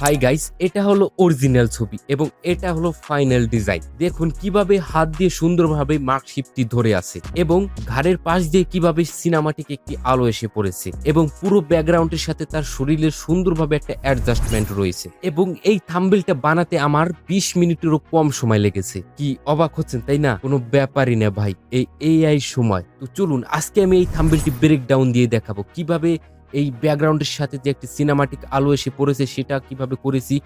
Hi guys, এটা হলো original ছবি এবং এটা হলো ফাইনাল ডিজাইন। দেখুন কিভাবে হাত দিয়ে সুন্দরভাবে মার্কশিটটি ধরে আছে এবং ঘাড়ের পাশ দিয়ে কিভাবে সিনেমাটিক একটি আলো এসে পড়েছে এবং পুরো ব্যাকগ্রাউন্ডের সাথে তার শরীরের সুন্দরভাবে একটা অ্যাডজাস্টমেন্ট রয়েছে এবং এই থাম্বনেলটা বানাতে আমার 20 মিনিটেরও কম সময় লেগেছে। কি অবাক হচ্ছেন তাই না? কোনো ব্যাপারই না ভাই, এই এআই সময়। তো চলুন আজকে আমি এই থাম্বনেলটি ব্রেক ডাউন দিয়ে দেখাবো কিভাবে এই ব্যাকগ্রাউন্ডের সাথে যে একটি সিনেমাটিক আলো এসে পড়েছে সেটা কিভাবে করেছি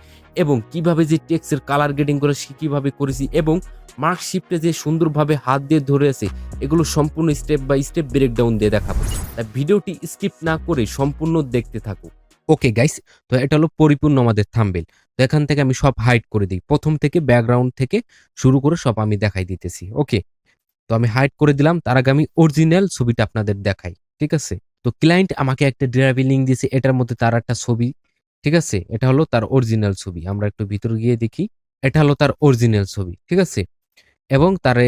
এবং কিভাবে যে টেক্সটের কালার গ্রেডিং করে সে কিভাবে করেছি এবং মার্কশিটে যে সুন্দরভাবে হাত দিয়ে ধরে আছে এগুলো সম্পূর্ণ স্টেপ বাই স্টেপ ব্রেকডাউন দিয়ে দেখাবো। তাই ভিডিওটি স্কিপ না করে সম্পূর্ণ দেখতে থাকো। ওকে গাইস, তো এটা হলো পরিপূর্ণ আমাদের থাম্বনেল। তো এখান থেকে আমি সব হাইড করে দিই, প্রথম থেকে ব্যাকগ্রাউন্ড থেকে শুরু করে সব আমি দেখাই দিতেছি। ওকে, তো আমি হাইড করে দিলাম। তার আগে আমি অরিজিনাল ছবিটা আপনাদের দেখাই, ঠিক আছে? তো ক্লায়েন্ট আমাকে একটা ড্রাইভিং লিঙ্ক দিয়েছে, এটার মধ্যে তার একটা ছবি, ঠিক আছে? এটা হলো তার অরিজিনাল ছবি। আমরা একটু ভিতরে গিয়ে দেখি, এটা হলো তার অরিজিনাল ছবি, ঠিক আছে? এবং তার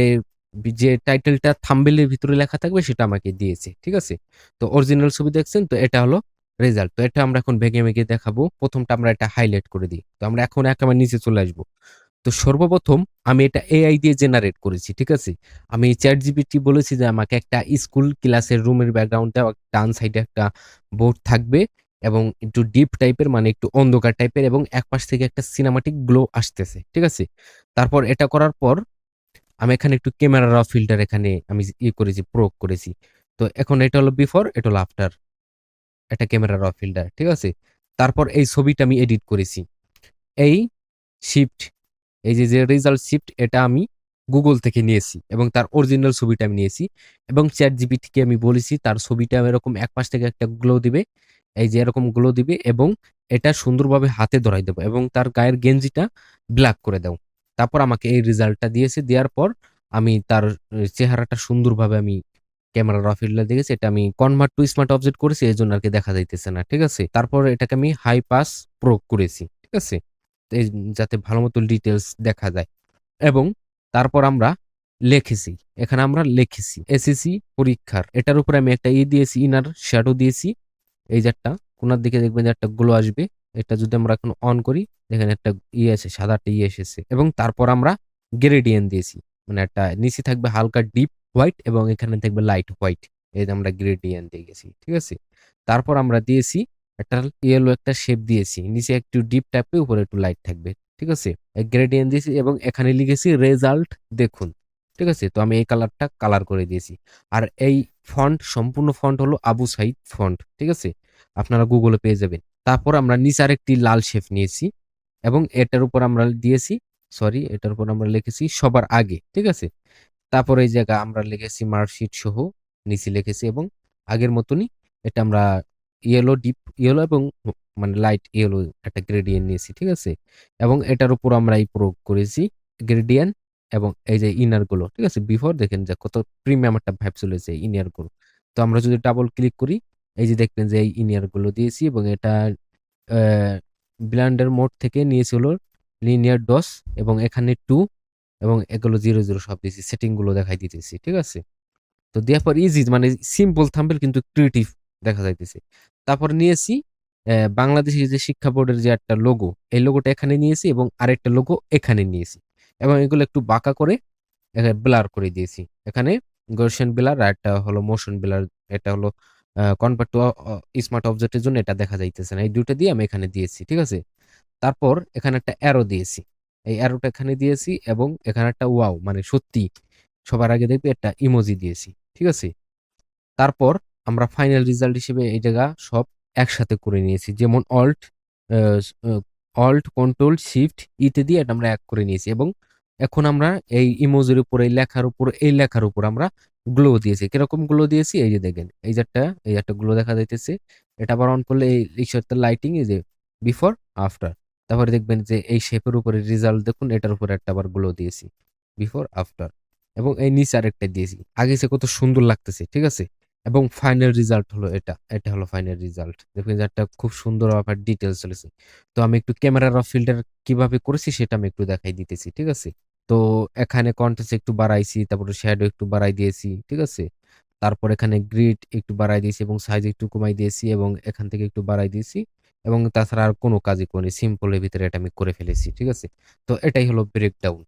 যে টাইটেলটা থাম্বনেলের ভিতরে লেখা থাকবে সেটা আমাকে দিয়েছে, ঠিক আছে? তো অরিজিনাল ছবি দেখছেন, তো এটা হলো রেজাল্ট। তো এটা আমরা এখন ভেঙে ভেঙে দেখাবো। প্রথমটা আমরা এটা হাইলাইট করে দিই। তো আমরা এখন একেবারে নিচে চলে আসবো। তো সর্বপ্রথম আমি এটা এআই দিয়ে জেনারেট করেছি, ঠিক আছে? আমি ChatGPT বলেছি যে আমাকে একটা স্কুল ক্লাসের রুমের ব্যাকগ্রাউন্ডে ডান সাইডে একটা বোর্ড থাকবে এবং একটু ডিপ টাইপের, মানে একটু অন্ধকার টাইপের, এবং এক পাশ থেকে একটা সিনেমাটিক গ্লো আসতেছে, ঠিক আছে? তারপর এটা করার পর আমি এখানে একটু ক্যামেরা র ফিল্টার এখানে আমি করেছি, প্রয়োগ করেছি। তো এখন এটা হলো বিফোর, এটা হলো আফটার, এটা ক্যামেরা র ফিল্টার, ঠিক আছে? তারপর এই ছবিটা আমি এডিট করেছি। এই শিফট, এই যে রেজাল্ট শিফট, এটা আমি গুগল থেকে নিয়েছি এবং তার অরিজিনাল ছবিটা আমি নিয়েছি এবং চ্যাট জিপিটিকে আমি বলেছি তার ছবিটা এরকম এক পাশ থেকে একটা গ্লো দিবে, এই যে এরকম গ্লো দিবে এবং এটা সুন্দরভাবে হাতে ধরাই দেবো এবং তার গায়ের গেঞ্জিটা ব্ল্যাক করে দাও। তারপর আমাকে এই রেজাল্টটা দিয়েছে, দেওয়ার পর আমি তার চেহারাটা সুন্দরভাবে আমি ক্যামেরা র ফিল্ডে দেখেছি, এটা আমি কনভার্ট টু স্মার্ট অবজেক্ট করেছি, এই জন্য আর কি দেখা যাইতেছে না, ঠিক আছে? তারপর এটাকে আমি হাই পাস প্রয়োগ করেছি, ঠিক আছে? এই যাতে ভালো মতো ডিটেলস দেখা যায় এবং তারপর আমরা লিখেছি, এখানে আমরা লিখেছি এসএসসি পরীক্ষার, এটার উপরে আমি একটা দিয়েছি, ইনার শ্যাডো দিয়েছি। এই যে একটা কোনার দিকে দেখবেন যে একটা গ্লো আসবে, এটা যদি আমরা এখন অন করি দেখেন একটা আছে, সাদা একটা এসেছে এবং তারপর আমরা গ্রেডিয়েন্ট দিয়েছি, মানে একটা নিচে থাকবে হালকা ডিপ হোয়াইট এবং এখানে থাকবে লাইট হোয়াইট, এই যে আমরা গ্রেডিয়েন্ট দিয়ে গেছি, ঠিক আছে? তারপর আমরা দিয়েছি একটা ইয়েলো একটা শেপ দিয়েছি, নিচে একটু ডিপ টাইপের, উপরে একটু লাইট থাকবে, ঠিক আছে? গ্রেডিয়েন্ট দিয়েছি এবং এখানে লিখেছি রেজাল্ট দেখুন, ঠিক আছে? তো আমি এই কালারটা কালার করে দিয়েছি। আর এই ফন্ট, সম্পূর্ণ ফন্ট হলো আবু সাইদ ফন্ট, ঠিক আছে? আপনারা গুগলে পেয়ে যাবেন। তারপর আমরা নিচে আরেকটি লাল শেপ নিয়েছি এবং এটার উপর আমরা দিয়েছি, সরি, এটার উপর আমরা লিখেছি সবার আগে, ঠিক আছে? তারপর এই জায়গা আমরা লিখেছি মার্কশিট সহ নিচে লিখেছি এবং আগের মতনই এটা আমরা ইয়েলো, ডিপ ইয়েলো এবং মানে লাইট ইয়েলো একটা গ্রেডিয়েন্ট নিয়েছি, ঠিক আছে? এবং এটার উপর আমরা এই প্রয়োগ করেছি গ্রেডিয়েন্ট এবং এই যে ইনার গুলো, ঠিক আছে? বিফোর দেখেন যে কত প্রিমিয়াম একটা ভাইব চলেছে ইনার গুলো। তো আমরা যদি ডাবল ক্লিক করি, এই যে দেখবেন যে এই ইনিয়ার গুলো দিয়েছি এবং এটা ব্লেন্ডার মোড থেকে নিয়েছি হলো লিনিয়ার ডস এবং এখানে 2 এবং এগুলো 0 0 সব দিয়েছি, সেটিং গুলো দেখাই দিতেছি, ঠিক আছে? তো দেওয়ার পর ইজি, মানে সিম্পল থাম্বনেল কিন্তু ক্রিয়েটিভ দেখা যাইতেছে। তারপর নিয়েছি বাংলাদেশের যে শিক্ষা বোর্ডের যে একটা লোগো, এই লোগোটা এখানে নিয়েছি এবং আরেকটা লোগো এখানে নিয়েছি এবং এগুলো একটু বাঁকা করে এখানে ব্লার করে দিয়েছি। এখানে গৌসিয়ান ব্লার আর একটা হলো মোশন ব্লার, এটা হলো কনভার্ট টু স্মার্ট অবজেক্টের জন্য এটা দেখা যাইতেছে না। এই দুটো দিয়ে আমি এখানে দিয়েছি, ঠিক আছে? তারপর এখানে একটা অ্যারো দিয়েছি, এই অ্যারোটা এখানে দিয়েছি এবং এখানে একটা ওয়াও, মানে সত্যি সবার আগে দেখবে একটা ইমোজি দিয়েছি, ঠিক আছে? তারপর আমরা ফাইনাল রেজাল্ট হিসেবে এই জায়গা সব একসাথে করে নিয়েছি, যেমন অল্ট কন্ট্রোল শিফট ইতে দিয়ে এটা আমরা এক করে নিয়েছি এবং এখন আমরা এই ইমোজির উপর, এই লেখার উপর, এই লেখার উপর আমরা গ্লো দিয়েছি। কিরকম গ্লো দিয়েছি, এই যে দেখেন এই একটা গ্লো দেখা যাইতেছে। এটা আবার অন করলে এই ঈশ্বরটা লাইটিং, এই যে বিফোর আফটার, তারপরে দেখবেন যে এই শেপের উপরে রেজাল্ট দেখুন, এটার উপরে একটা আবার গ্লো দিয়েছি, বিফোর আফটার, এবং এই নিচে আরেকটা দিয়েছি। আগে সে কত সুন্দর লাগতেছে, ঠিক আছে? এবং ফাইনাল রেজাল্ট হলো এটা, এটা হলো ফাইনাল রেজাল্ট। দেখবেন যে একটা খুব সুন্দর আবার ডিটেলস চলেছে। তো আমি একটু ক্যামেরার ফিল্টার কিভাবে করেছি সেটা আমি একটু দেখাই দিতেছি, ঠিক আছে? তো এখানে কন্ট্রাস্ট একটু বাড়াইছি, তারপরে শ্যাডো একটু বাড়াই দিয়েছি, ঠিক আছে? তারপর এখানে গ্রিড একটু বাড়াই দিয়েছি এবং সাইজ একটু কমাই দিয়েছি এবং এখান থেকে একটু বাড়াই দিয়েছি এবং তাছাড়া আর কোনো কাজই করিনি। সিম্পল এর ভিতরে এটা আমি করে ফেলেছি। ঠিক আছে? তো এটাই হলো ব্রেকডাউন।